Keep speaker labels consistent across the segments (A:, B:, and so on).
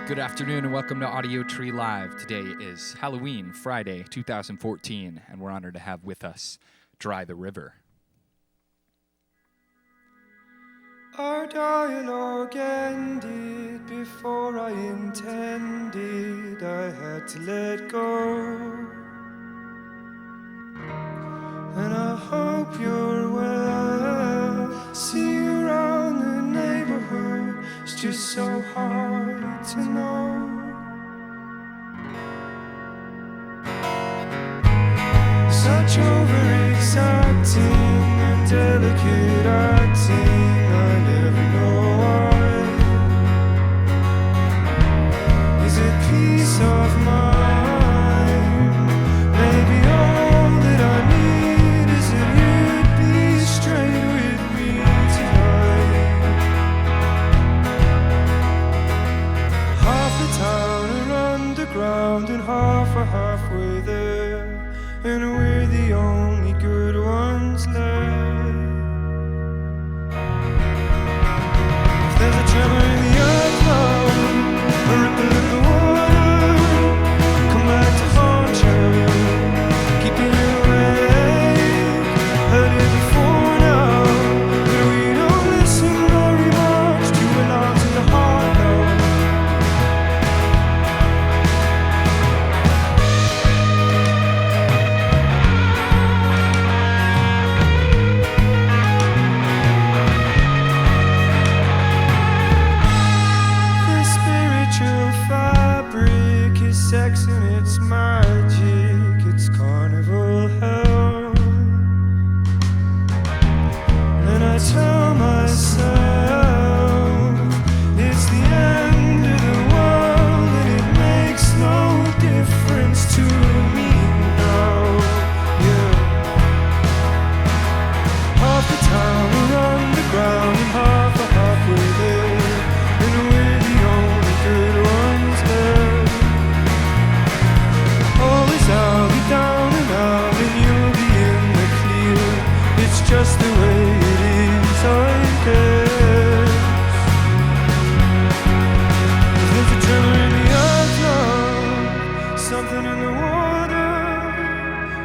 A: Good afternoon and welcome to Audiotree Live. Today is Halloween, Friday, 2014, and we're honored to have with us Dry the River.
B: Our dialogue ended before I intended. I had to let go. And I hope you're well. See you around the neighborhood. It's just so hard to know. Such overexacting and delicate acting. I never know why. Is it peace of mind? Maybe all that I need is that you'd be straight with me tonight. Half the town are underground and half are halfway there, and we're the only good ones left. If there's a tremor in the earth now, a ripple in the water, come back to haunt you, keeping you awake. Heard it before now, but we don't listen very much to alarms in the heart now. The spiritual fabric is sex and it's magic, it's carnival hell. And I tell myself it's the end of the world and it makes no difference to me now. Yeah. Half the town are underground and half are halfway there, and we're the only good ones left. Always I'll be down and out and you'll be in the clear. It's just the way it is, I guess. If there's a tremor in the earth now, something in the water,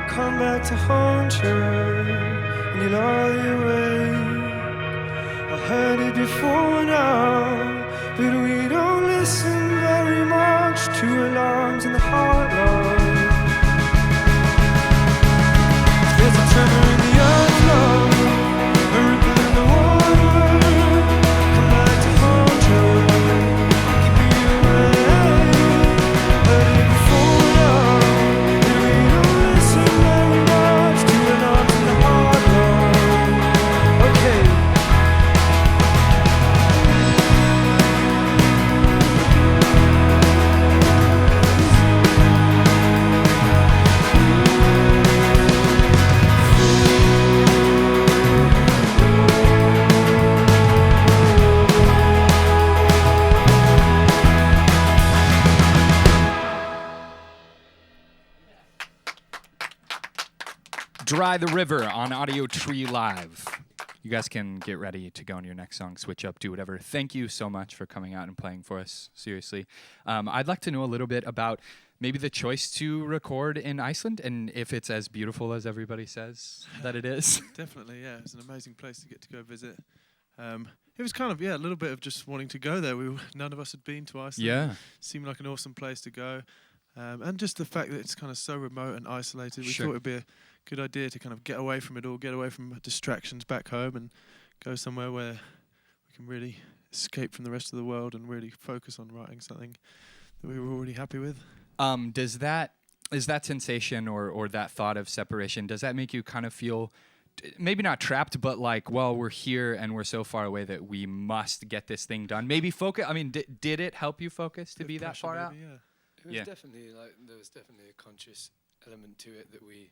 B: come back to haunt you, and you'll lie awake. I heard it before now, but we don't listen very much to alarms in the heart line. There's a tremor in the earth now, a ripple in the water, come back to haunt you, keep you awake. Heard it before now, but we don't listen very much to alarms in the heart line. Okay.
A: Dry the River on Audiotree Live. You guys can get ready to go on your next song, switch up, do whatever. Thank you so much for coming out and playing for us, seriously. I'd like to know a little bit about maybe the choice to record in Iceland and if it's as beautiful as everybody says that it is.
C: Definitely, yeah. It's an amazing place to get to go visit. It was kind of, a little bit of just wanting to go there. None of us had been to Iceland.
A: Yeah.
C: Seemed like an awesome place to go. And just the fact that it's kind of so remote and isolated. We
A: Sure.
C: thought it'd be a good idea to kind of get away from it all, get away from distractions back home and go somewhere where we can really escape from the rest of the world and really focus on writing something that we were already happy with.
A: Is that sensation or that thought of separation, does that make you kind of feel maybe not trapped, but like, well, we're here and we're so far away that we must get this thing done? Maybe focus. I mean, did it help you focus to be that far out?
C: Yeah.
D: It was
A: Yeah.
D: definitely there was definitely a conscious element to it that we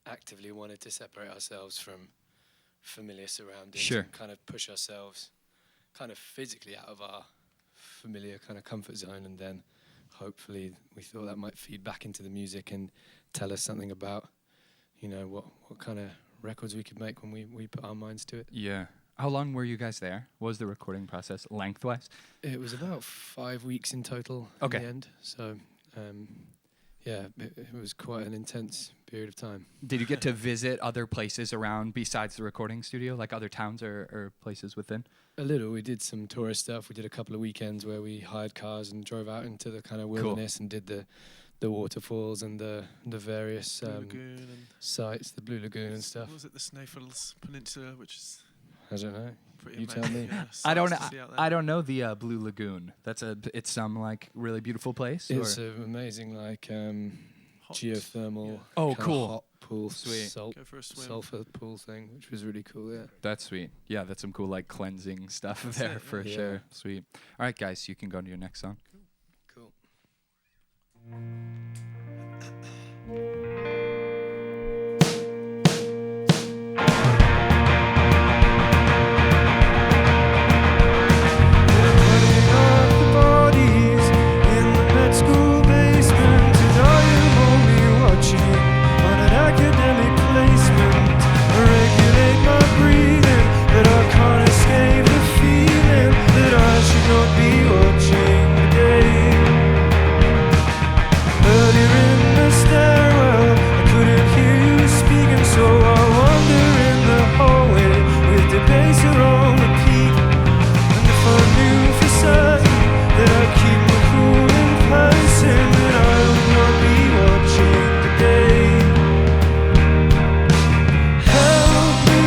D: actively wanted to separate ourselves from familiar surroundings
A: Sure.
D: and kind of push ourselves kind of physically out of our familiar kind of comfort zone, and then hopefully we thought that might feed back into the music and tell us something about, you know, what kind of records we could make when we put our minds to it.
A: Yeah. How long were you guys there? What was the recording process lengthwise?
D: It was about 5 weeks in total
A: Okay.
D: in the end. So, yeah, it was quite an intense period of time.
A: Did you get to visit other places around besides the recording studio, like other towns or places within?
D: A little. We did some tourist stuff. We did a couple of weekends where we hired cars and drove out into the kind of wilderness and did the waterfalls and the various
C: Blue Lagoon and
D: sites, the Blue Lagoon and stuff.
C: What was it, the Snæfell's Peninsula, which is
D: I don't know.
C: pretty
D: You
C: amazing.
D: tell me.
C: Yeah,
A: I don't.
C: sights to see out there.
A: I don't know the Blue Lagoon. It's some like really beautiful place.
D: It's
A: or?
D: an amazing like
C: Hot.
D: geothermal.
C: Yeah.
A: Oh,
D: kinda
A: cool.
D: Hot pool,
A: Sweet.
C: Go for a swim.
D: sulfur pool thing, which was really cool. Yeah.
A: That's sweet. Yeah, that's some cool like cleansing stuff
C: That's
A: there
C: it,
A: for
D: yeah.
A: sure. Sweet. All right, guys, you can go to your next song.
D: Cool.
B: Putting up the bodies in the med school basement, and are you only watching on an academic placement? Regulate my breathing, but I can't escape the feeling that I should not be watching the day. Earlier in the stairwell, I couldn't hear you speaking, so I wander in the hallway with the bass on repeat. And if I knew for certain that I'd keep my cool in person, then I would not be watching the day. Help me,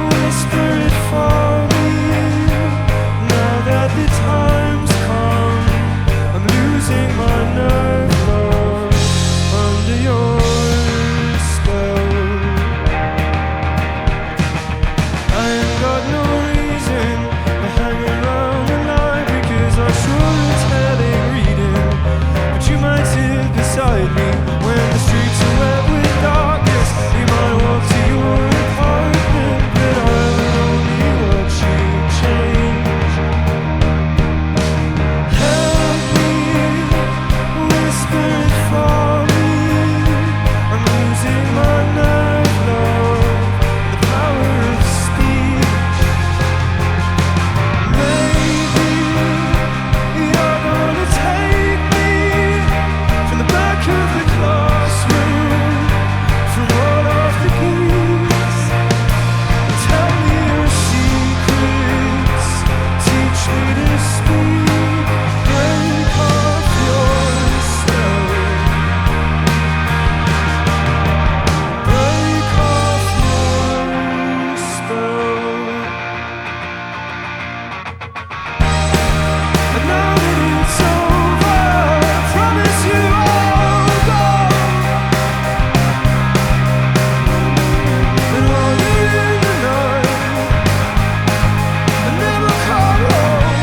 B: whisper it for me. Now that the time's come, I'm losing my nerve, love, under your spell. I ain't got no reason to hang around the line, because I sure as hell ain't reading. But you might sit beside me when the streets are wet with darkness. We might walk to your apartment, but I will only watch you change. Help me, whisper it for me. I'm losing my nerve, love, the power of speech. Maybe you're gonna take me from the back of the classroom, from all of the geeks. Tell me your secrets, teach me to speak, break off your spell, break off your spell. And now that it's over, I promise you I'll go. And wander in the night, and never come home.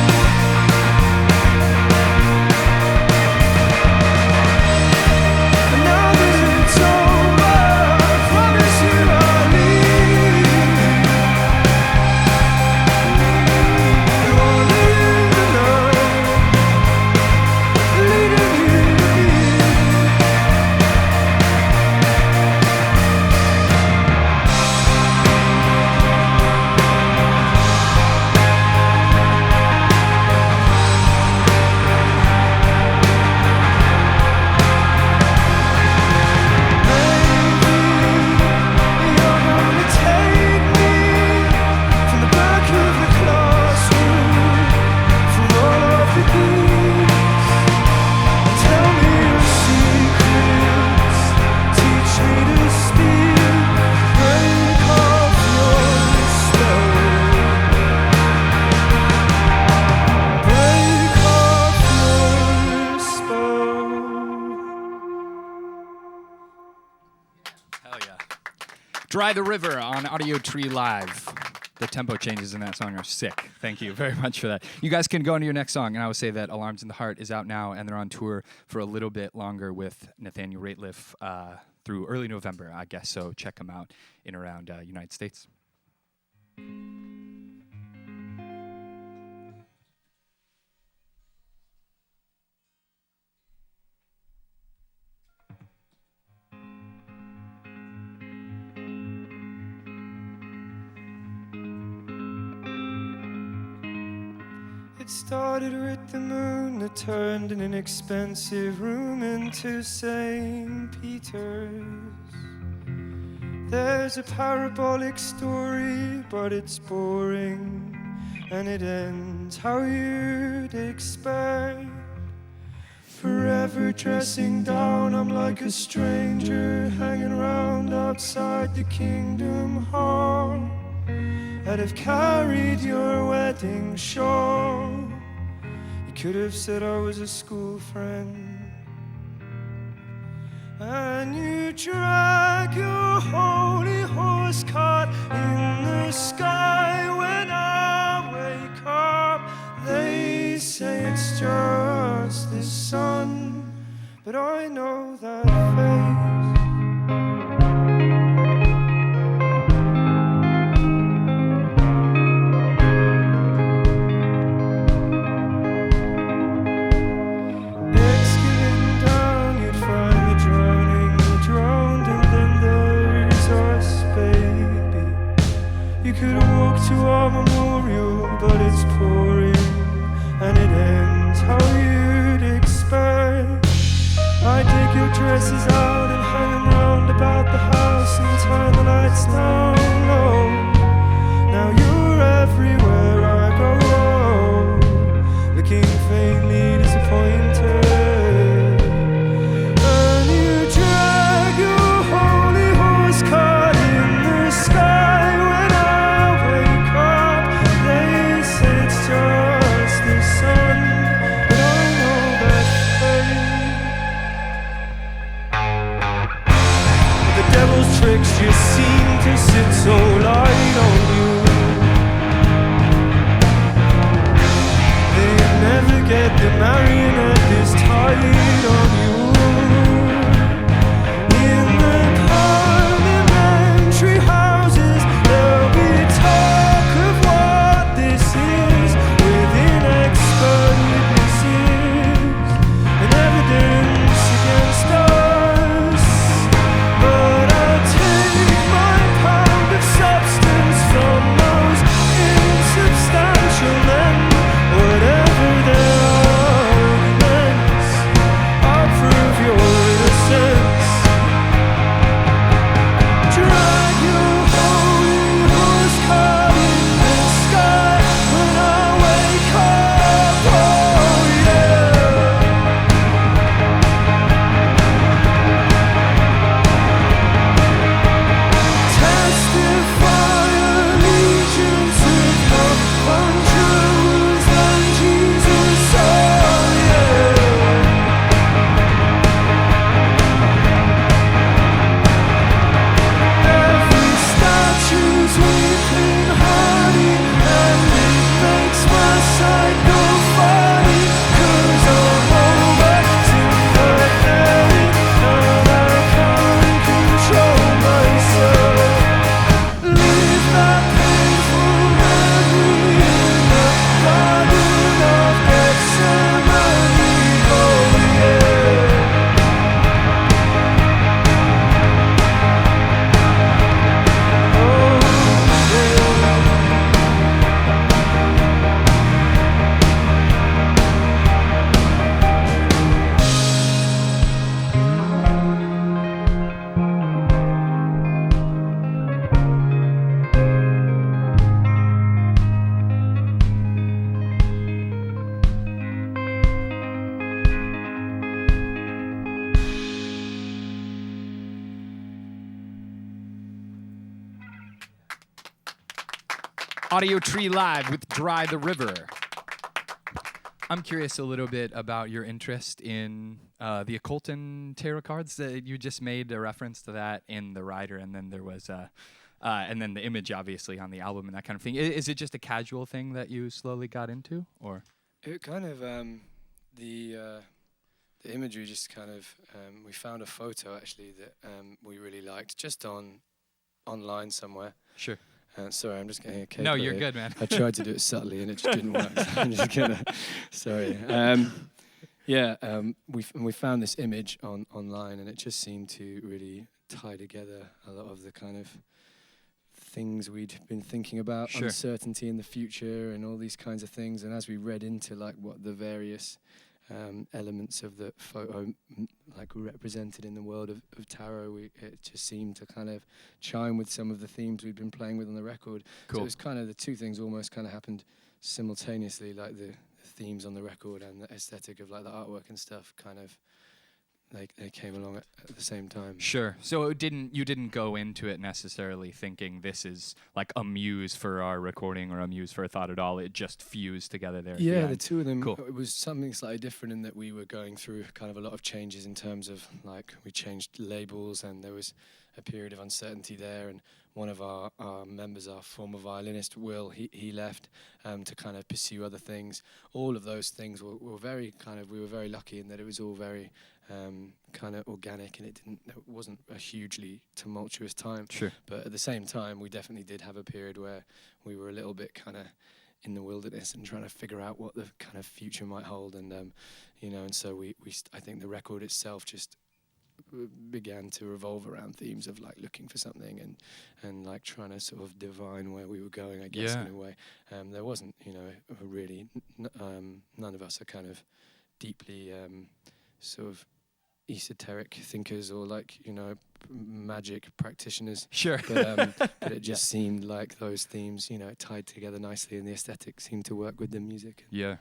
B: And now that it's over, I promise you I'll leave. And wander in the night, leading you to me. You're gonna take me from the back of the classroom, from all of the geeks. Tell me your secrets, teach me to speak, break off your spell, break off your spell.
A: Hell yeah. Dry the River on Audiotree Live. The tempo changes in that song are sick. Thank you very much for that. You guys can go into your next song, and I would say that Alarms in the Heart is out now, and they're on tour for a little bit longer with Nathaniel Rateliff through early November, I guess. So check them out in around United States.
B: It started with the moon that turned an inexpensive room into St. Peter's. There's a parabolic story, but it's boring, and it ends how you'd expect. Forever dressing down, I'm like a stranger hanging around outside the Kingdom Hall. I'd have carried your wedding shawl. You could have said I was a school friend. And you drag your holy horse cart in the sky when I wake up. They say it's just the sun, but I know that face. Excavating down, you'd find the drowning, the drowned, and then there's us, baby. You could walk to our memorial, but it's pouring, and it ends how you'd expect. I take your dresses out and hang them round about the house and turn the lights down low. Now you're everywhere I go, looking faintly disappointed. And you drag your holy horse cart in the sky when I wake up. They say it's just the sun, but I know that's fake. The devil's tricks just seem to sit so light on you. They never get the marionette is tied on you. In the parliamentary houses, there'll be talk of what this is, within expert witnesses and evidence against us. But I'll take my pound of substance from those insubstantial men, whatever their arguments, I'll prove your innocence. Drag your holy horse cart in the sky when I wake up, oh yeah. Testify allegiance with no conjurers than Jesus, oh yeah. Every statue's weeping honey, and it makes my sight go funny, 'cause I'm over sympathetic, and I can't control myself. Leave that painful memory in the garden of Gethsemane, oh yeah. Oh yeah.
A: Audiotree Live with Dry the River. I'm curious a little bit about your interest in the occult and tarot cards. You just made a reference to that in the rider, and then there was and then the image, obviously, on the album and that kind of thing. Is it just a casual thing that you slowly got into, or?
D: It kind of the imagery just kind of we found a photo actually that we really liked just online somewhere.
A: Sure.
D: Sorry, I'm just getting a cable.
A: No, you're
D: here.
A: good, man.
D: I tried to do it subtly and it just didn't work. So I'm just gonna. Sorry. We found this image online and it just seemed to really tie together a lot of the kind of things we'd been thinking about,
A: Sure.
D: uncertainty in the future and all these kinds of things. And as we read into like what the various elements of the photo like represented in the world of tarot, it just seemed to kind of chime with some of the themes we'd been playing with on the record.
A: Cool.
D: So it was kind of the two things almost kind of happened simultaneously, like the themes on the record and the aesthetic of like the artwork and stuff kind of they came along at the same time.
A: Sure. So you didn't go into it necessarily thinking this is like a muse for our recording or a muse for a thought at all. It just fused together there.
D: Yeah,
A: at
D: the
A: end.
D: two of them.
A: Cool.
D: It was something slightly different in that we were going through kind of a lot of changes in terms of like we changed labels and there was a period of uncertainty there. And one of our members, our former violinist, Will, he left to kind of pursue other things. All of those things were very kind of, we were very lucky in that it was all very kind of organic and it wasn't a hugely tumultuous time.
A: Sure.
D: But at the same time, we definitely did have a period where we were a little bit kind of in the wilderness and trying to figure out what the kind of future might hold. And, you know, and so I think the record itself just began to revolve around themes of like looking for something and like trying to sort of divine where we were going, I guess, in a way. There wasn't, you know, really, none of us are kind of deeply sort of esoteric thinkers or like, you know, magic practitioners.
A: Sure.
D: But it just seemed like those themes, you know, tied together nicely and the aesthetic seemed to work with the music.
A: Yeah.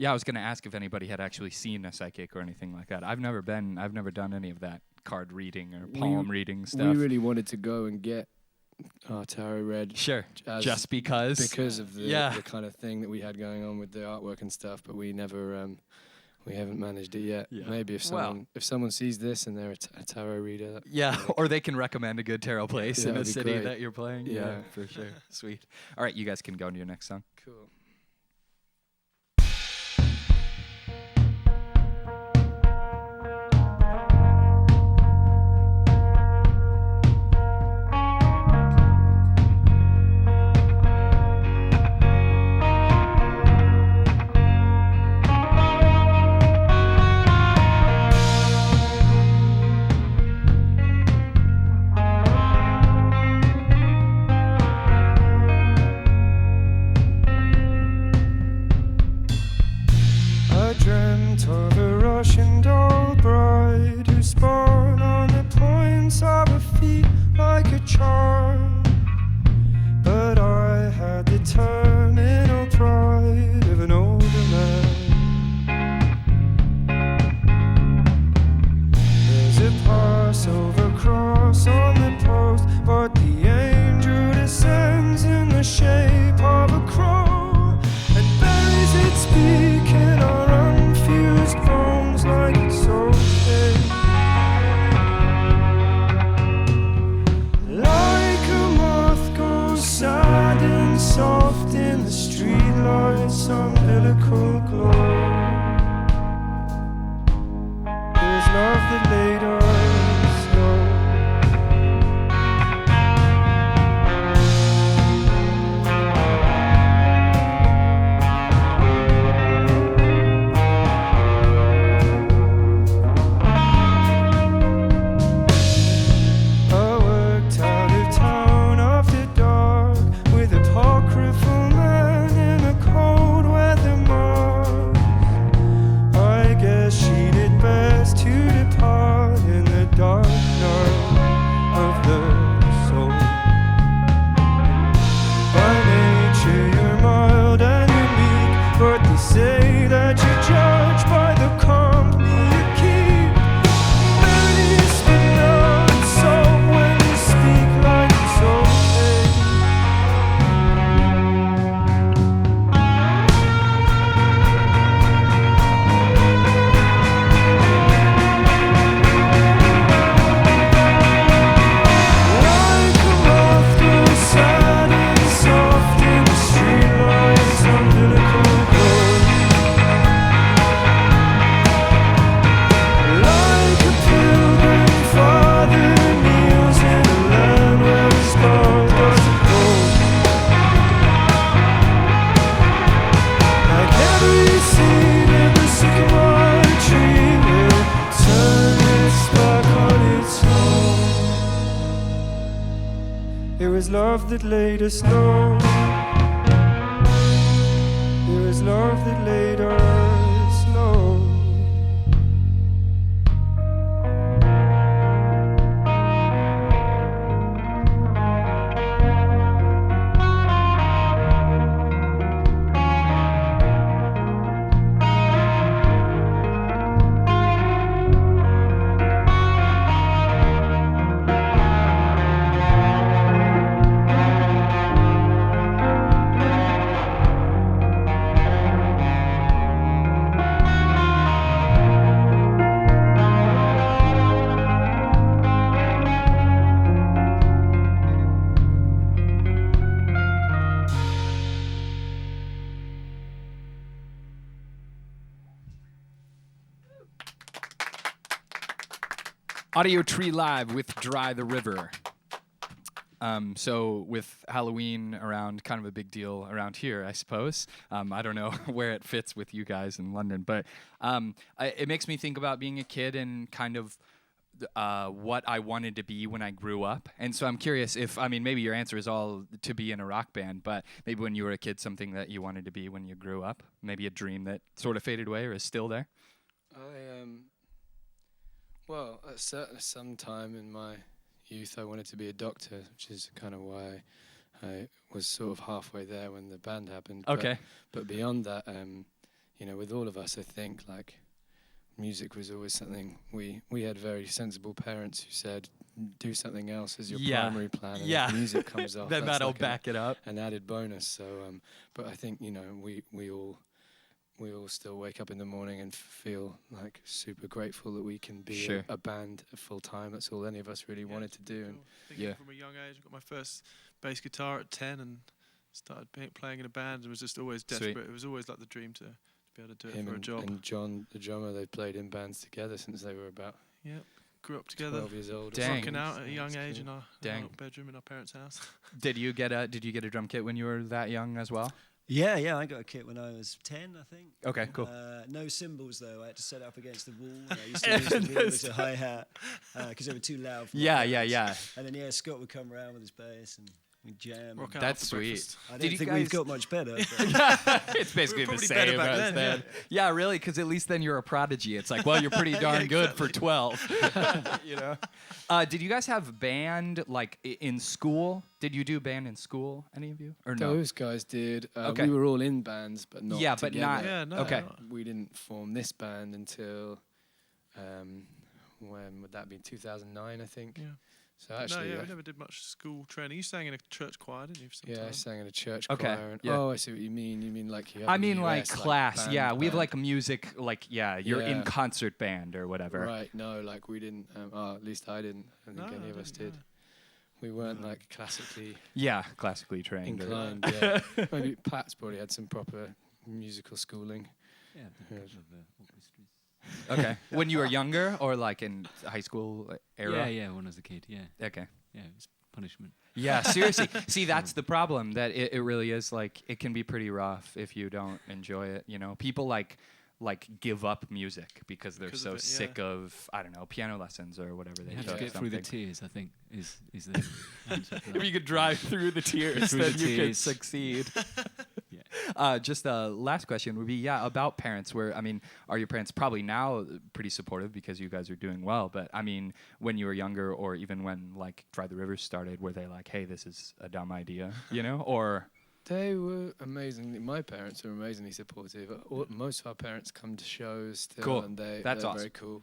A: Yeah, I was going to ask if anybody had actually seen a psychic or anything like that. I've never done any of that card reading or palm reading stuff.
D: We really wanted to go and get our tarot read.
A: Sure. Just because
D: of the kind of thing that we had going on with the artwork and stuff, but we never we haven't managed it yet.
A: Yeah.
D: Maybe if someone sees this and they're a tarot reader.
A: Or they can recommend a good tarot place in a
D: that'd be
A: city
D: great.
A: that you're playing.
D: Yeah.
A: For sure. Sweet. All right, you guys can go into your next song.
D: Cool.
B: is love that laid us low. There is love that laid us low.
A: Audiotree Live with Dry the River. So with Halloween around, kind of a big deal around here, I suppose. I don't know where it fits with you guys in London, but it makes me think about being a kid and kind of what I wanted to be when I grew up. And so I'm curious if, I mean, maybe your answer is all to be in a rock band, but maybe when you were a kid, something that you wanted to be when you grew up, maybe a dream that sort of faded away or is still there?
D: Well, at some time in my youth, I wanted to be a doctor, which is kind of why I was sort of halfway there when the band happened.
A: Okay.
D: But beyond that, you know, with all of us, I think like music was always something we had very sensible parents who said, do something else as your primary plan. And if music comes off,
A: then
D: that's
A: that'll
D: like
A: back it up.
D: an added bonus. So, but I think, you know, we all still wake up in the morning and feel like super grateful that we can be a band full time. That's all any of us really wanted to do. And
C: from a young age, I got my first bass guitar at 10 and started playing in a band and was just always desperate.
A: Sweet.
C: It was always like the dream to be able to do
D: him
C: it for a job.
D: and John, the drummer, they played in bands together since they were about
C: Grew up together,
D: 12 years old.
A: Dang.
C: rocking out at a young age in our
A: Dang.
C: little bedroom in our parents' house.
A: Did you get a drum kit when you were that young as well?
E: Yeah, I got a kit when I was 10, I think.
A: Okay, cool.
E: No cymbals, though. I had to set it up against the wall. I used to use the wall as a hi-hat because they were too loud for my parents. And then, Scott would come around with his bass and we'd jam.
C: Rock out
A: That's
C: after
A: sweet.
C: breakfast.
E: I don't think we've got much better. But
A: It's basically the
C: probably
A: same
C: better back
A: as
C: then,
A: Yeah, really, because at least then you're a prodigy. It's like, well, you're pretty darn good for 12. You know. Did you guys have band like in school? Did you do band in school? Any of you or no?
D: Those guys did.
A: Okay.
D: We were all in bands, but not
A: Yeah, but
D: together.
A: not.
C: Yeah, no.
A: Okay.
D: We didn't form this band until when would that be? 2009, I think.
C: Yeah.
D: So actually,
C: we never did much school training. You sang in a church choir, didn't you? For some
D: I
C: time?
D: sang in a church
A: Okay,
D: choir. And,
A: yeah.
D: Oh, I see what you mean. You mean like you have
A: I
D: in the
A: mean, like
D: US,
A: class.
D: band,
A: Yeah, we have
D: band.
A: like music. Like, you're in
D: Yeah.
A: concert band or whatever.
D: Right, no, like we didn't. At least I didn't. I don't think any of us did. We weren't like classically
A: Yeah, classically trained.
D: inclined. Yeah, maybe Pat's probably had some proper musical schooling.
E: yeah, because of orchestras.
A: Okay. When you were younger or like in high school era?
F: Yeah, when I was a kid, yeah.
A: Okay.
F: Yeah, it was punishment.
A: Yeah, seriously. See, that's the problem. That it really is like it can be pretty rough if you don't enjoy it. You know, people like give up music because they're
C: Because
A: so
C: of it,
A: sick of piano lessons or whatever they
F: You have
A: took.
F: to get through the
A: something.
F: tears, I think, is the answer to
A: If
F: that.
A: you could drive through the tears,
F: Through
A: then
F: the
A: you could
F: tears.
A: succeed.
F: Yeah.
A: Just a last question would be, about parents. Are your parents probably now pretty supportive because you guys are doing well? But I mean, when you were younger, or even when like Dry the River started, were they like, "Hey, this is a dumb idea," you know? Or
D: They were amazingly. My parents are amazingly supportive. Most of our parents come to shows still,
A: Cool.
D: and
A: That's
D: they're
A: awesome.
D: very cool.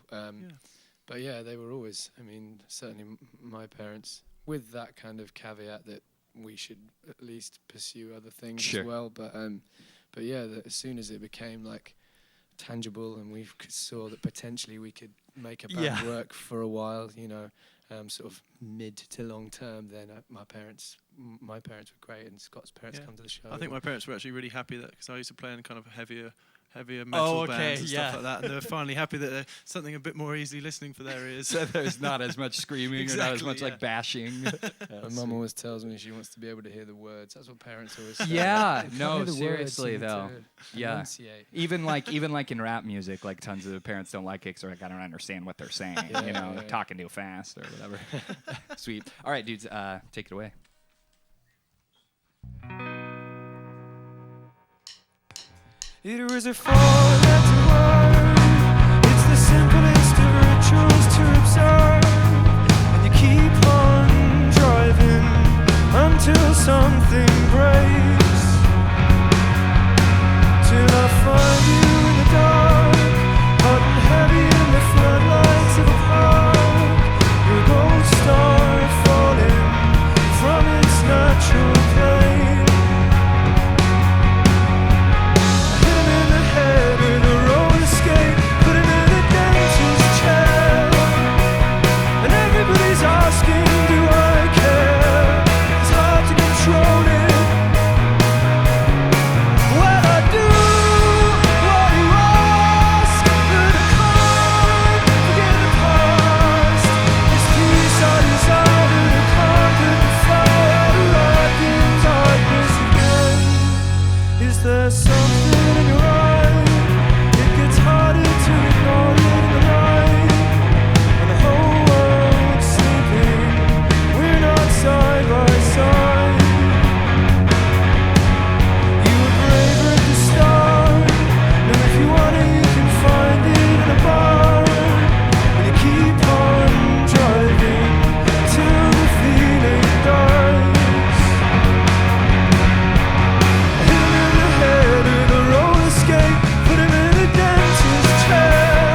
D: But yeah, they were always. I mean, certainly my parents, with that kind of caveat that we should at least pursue other things
A: Sure.
D: as well. But yeah, as soon as it became like tangible and we saw that potentially we could make a band work for a while, you know, sort of mid to long term, then my parents were great, and Scott's parents come to the show.
C: I think my parents were actually really happy that because I used to play in kind of heavier metal
A: okay,
C: bands and
A: yeah.
C: stuff like that, and they were finally happy that there's something a bit more easily listening for their ears.
A: so there's not as much screaming or not as
C: Exactly,
A: much like bashing.
D: My mum always tells me she wants to be able to hear the words. That's what parents always say.
A: Yeah,
D: They can't
A: no,
D: hear the words,
A: seriously,
D: you need
A: though.
D: to
A: Yeah.
D: enunciate.
A: even like in rap music, like tons of parents don't like it because they're like, I don't understand what they're saying,
D: Yeah,
A: you know,
D: yeah.
A: talking too fast or whatever. Sweet. All right, dudes, take it away.
B: It was a four-letter word. It's the simplest of rituals to observe. And you keep on driving until something breaks. Till I find you in the dark, hot and heavy in the floodlights of a park. Your gold star falling from its natural plane. There's something in your eye. It gets harder to ignore it in the night. And the whole world's sleeping. We're not side by side. You were braver at the start. Now if you want it, you can find it in a bar. And you keep on driving till the feeling dies. Put him in a dentist chair.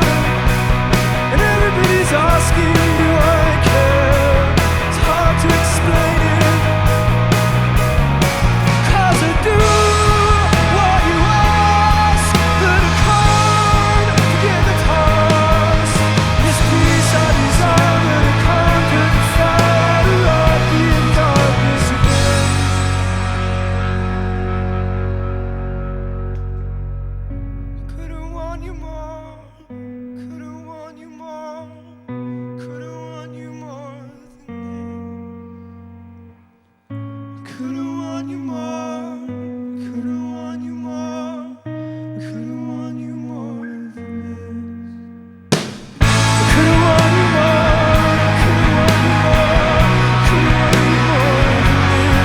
B: And everybody's asking, do I care? It's hard to explain it. 'Cause I do what you ask. But I can't forget the past. This peace I desire, but I can't put the fire to light the darkness again. Could've won you more, could've won you more, could've won you more than this. Could've won you more, could've won you more, could've won you more than this. Could've won you more, could've won you more, could've won you more than this.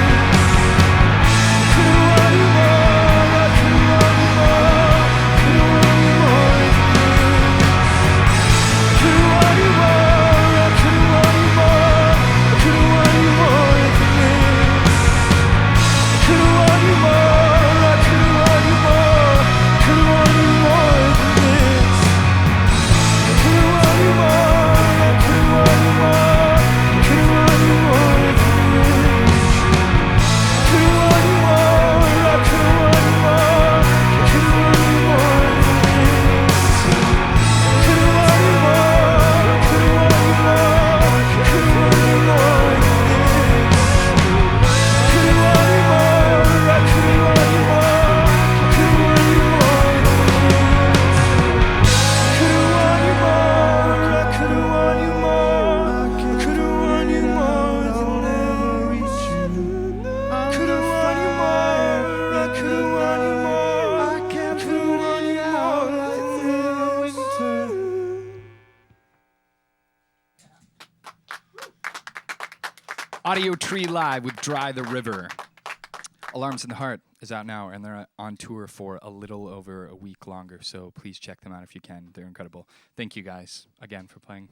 B: Could've won you more, I could've won you more. Could've won you more than this. Could've won you more, I could've won you more. Could've won you more than this. Could've won you more, I could've won you more. Could've won you more than this. Could've won you more, I could've won you more. Could've won you more than this. Could've won you more, I could've won you more. Could've won you more than this. Could've won you more, I could've won you more. Could've won you more than this. Could've won you more, I could've won you more. Could've won you more than this. Could've won you more, I could've won you more. Could've won you more than this. Could've won you more, I could've won you more. Could've won you more than this.
A: Audiotree Live with Dry the River. Alarms in the Heart is out now, and they're on tour for a little over a week longer, so please check them out if you can. They're incredible. Thank you guys again for playing.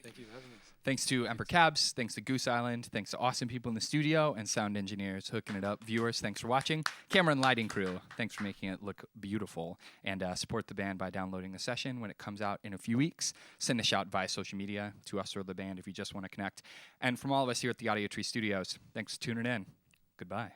D: Thank you for having us.
A: Thanks to Emperor Cabs, thanks to Goose Island, thanks to awesome people in the studio and sound engineers hooking it up. Viewers, thanks for watching. Camera and lighting crew, thanks for making it look beautiful. And support the band by downloading the session when it comes out in a few weeks. Send a shout via social media to us or the band if you just want to connect. And from all of us here at the Audiotree Studios, thanks for tuning in. Goodbye.